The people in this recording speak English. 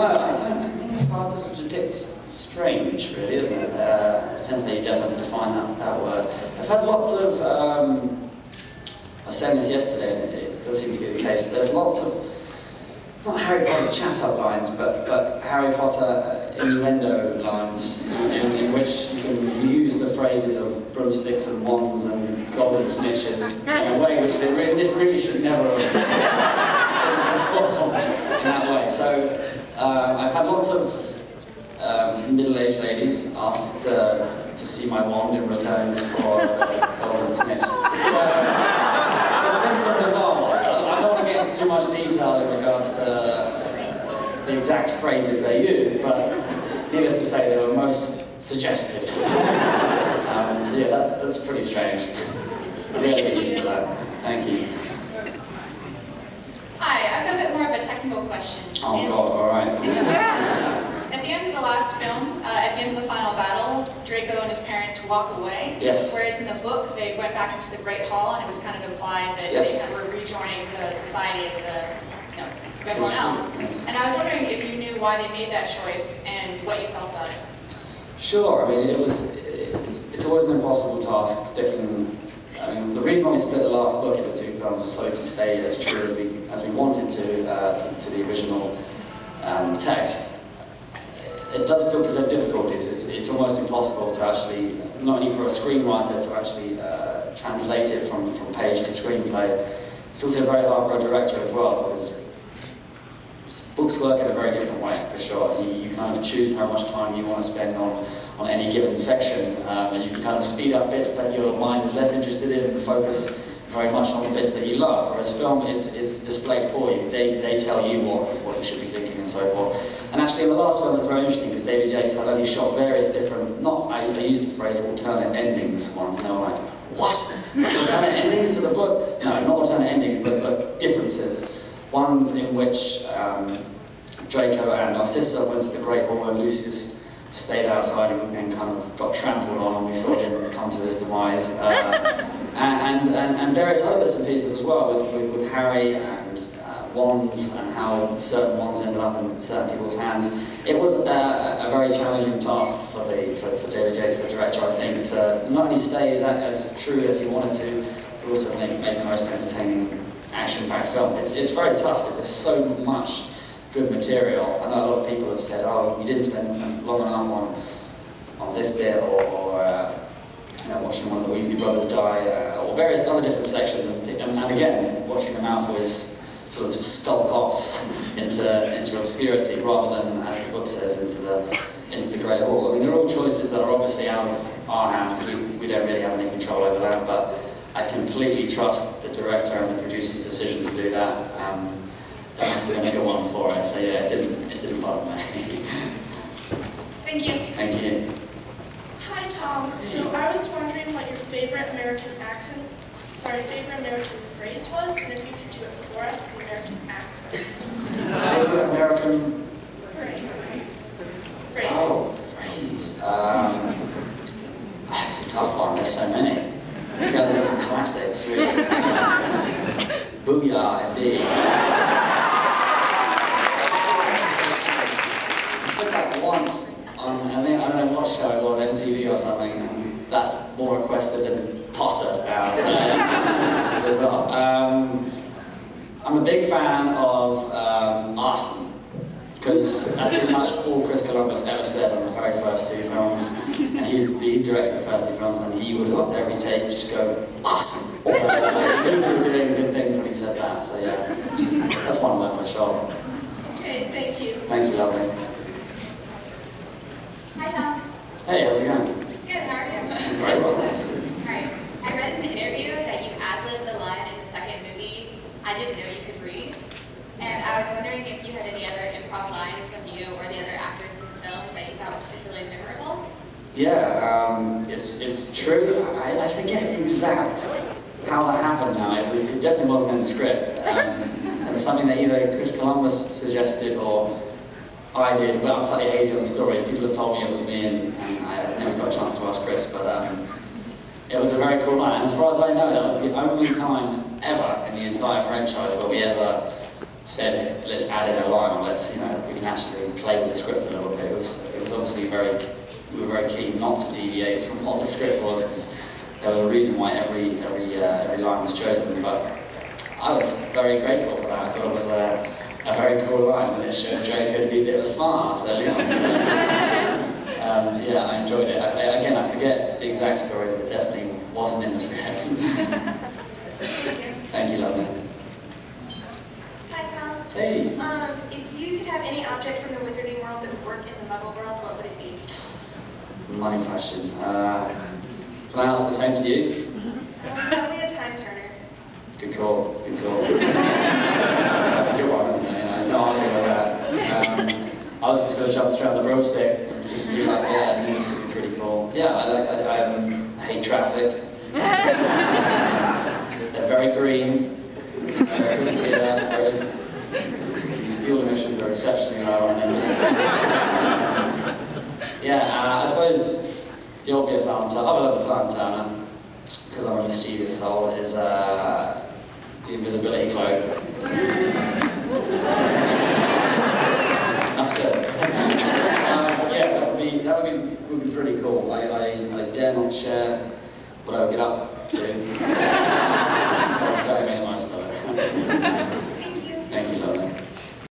I think it's hard to predict. Strange, really, isn't it? Depends how you definitely define that word. I've had lots of, I was saying this yesterday, and it does seem to be the case, there's lots of, not Harry Potter chat-up lines, but Harry Potter innuendo lines, in which you can use the phrases of broomsticks and wands and golden snitches in a way which it really should never have performed in that way. So I've had lots of middle-aged ladies asked to see my wand in return for a golden snitch. So there's been some bizarre ones. I don't want to get into too much detail in regards to the exact phrases they used, but needless to say, they were most suggestive. So yeah, that's pretty strange. I'm really get used to that. Thank you. Hi, I've got a bit more of a technical question. Oh God, all right. At the end of the last film, at the end of the final battle, Draco and his parents walk away. Yes. Whereas in the book, they went back into the Great Hall, and it was kind of implied that yes. they kind of were rejoining the society of everyone else. Yes. And I was wondering if you knew why they made that choice and what you felt about it. Sure. I mean, it's always an impossible task. It's different. I mean, the reason why we split the last book into two films was so we could stay as true as we wanted to the original text. It does still present difficulties. It's almost impossible to actually, not only for a screenwriter to actually translate it from page to screenplay. It's also very hard for a director as well, because books work in a very different way, for sure. You kind of choose how much time you want to spend on any given section, and you can kind of speed up bits that your mind is less interested in and focus very much on the bits that you love, whereas film is displayed for you. They tell you what you should be thinking and so forth. And actually in the last film it's very interesting because David Yates had only shot various different, I used the phrase alternate endings once, and they were like, what? Alternate endings to the book? No, not alternate endings, but differences. Ones in which Draco and Narcissa went to the Great Hall and Lucius stayed outside and kind of got trampled on, and we saw him come to his demise. And various other bits and pieces as well, with Harry and wands, and how certain wands ended up in certain people's hands. It was a very challenging task for David Yates, the director, I think, to not only stay as true as he wanted to, but also make the most entertaining, action-packed film. It's very tough because there's so much good material. I know a lot of people have said, oh, you didn't spend long enough on this bit, or watching one of the Weasley brothers die, or various other different sections, and again, watching them always sort of just skulk off into obscurity, rather than, as the book says, into the Great Hall. I mean, they're all choices that are obviously out of our hands. We don't really have any control over that, but I completely trust the director and the producer's decision to do that. That must have been a good one for it. So yeah, it didn't bother me. Thank you. Thank you. Hi Tom. So I was wondering what your favorite American phrase was, and if you could do it for us in American accent. Favorite American phrase. Oh, phrase. That's a tough one. There's so many. You guys have got some classics, really. Booyah, indeed. I said that once on, I don't know what show it was, MTV or something, and that's more requested than Potter now, so there's not. I'm a big fan of arson, because that's pretty much all Chris Columbus ever said on the very first two films, and he directed the first two films, and he would, after every take, just go, awesome. So he knew we were doing good things when he said that, so yeah, that's one of them for sure. Okay, thank you. Thank you, lovely. Hi, Tom. Hey, how's it going? Good, how are you? Very well, thank you. Alright, I read in an interview that you ad-libbed the line in the second movie, I didn't know you could read. And I was wondering if you had any other improv lines from you or the other actors in the film that you thought were particularly memorable? Yeah, it's true. I forget exact how that happened now. It definitely wasn't in the script. It was something that either Chris Columbus suggested or I did. Well, I'm slightly hazy on the stories. People have told me it was me, and I never got a chance to ask Chris, but it was a very cool line. And as far as I know, that was the only time ever in the entire franchise where we ever said, let's add in a line, or we can can actually play with the script a little bit. It was obviously we were very keen not to deviate from what the script was, because there was a reason why every line was chosen. But I was very grateful for that. I thought it was a very cool line, and it showed Draco to be a bit of a smart ass early on. So, yeah, I enjoyed it. Again, I forget the exact story, but it definitely wasn't in the script. Thank you, lovely. Hi, Tom. Hey. If you could have any object from the wizarding world that would work in the Muggle world, what would it be? Money question. Can I ask the same to you? Probably a time turner. Good call. Good call. That's a good one, isn't it? You know, there's no arguing with that. I was just going to jump straight on the broomstick and just be like, yeah, and this would be pretty cool. Yeah, I hate traffic. They're very green. Fuel emissions are exceptionally low, and then just yeah. I suppose the obvious answer, I would love a time turner, because I'm a mischievous soul, is the invisibility cloak. Enough said. Yeah, that would be pretty cool. I dare not share what I would get up to. Don't tell me much though.